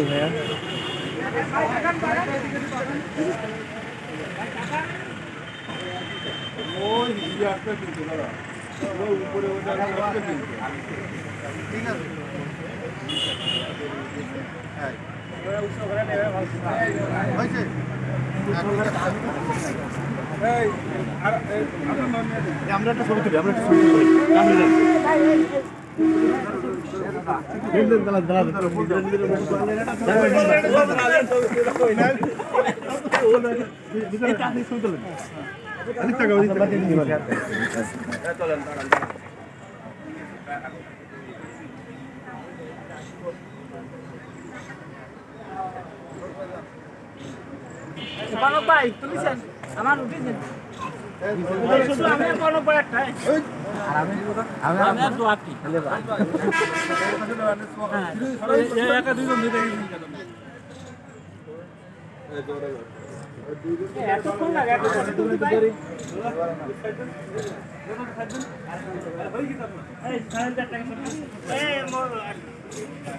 ভাইয়া ওই একটা কিনতে দাদা ওই উপরে ওটা কিনতে ঠিক আছে হ্যাঁ হয়েছে আমরা একটা ছবি তুলি আমরা একটা ছবি তুলি ভাই তুলিছেন আমার উঠেছেন আমি কোনো একটা আমি আর দোয়া কি হ্যাঁ একা দুইজন দিতে এতক্ষণ লাগে এই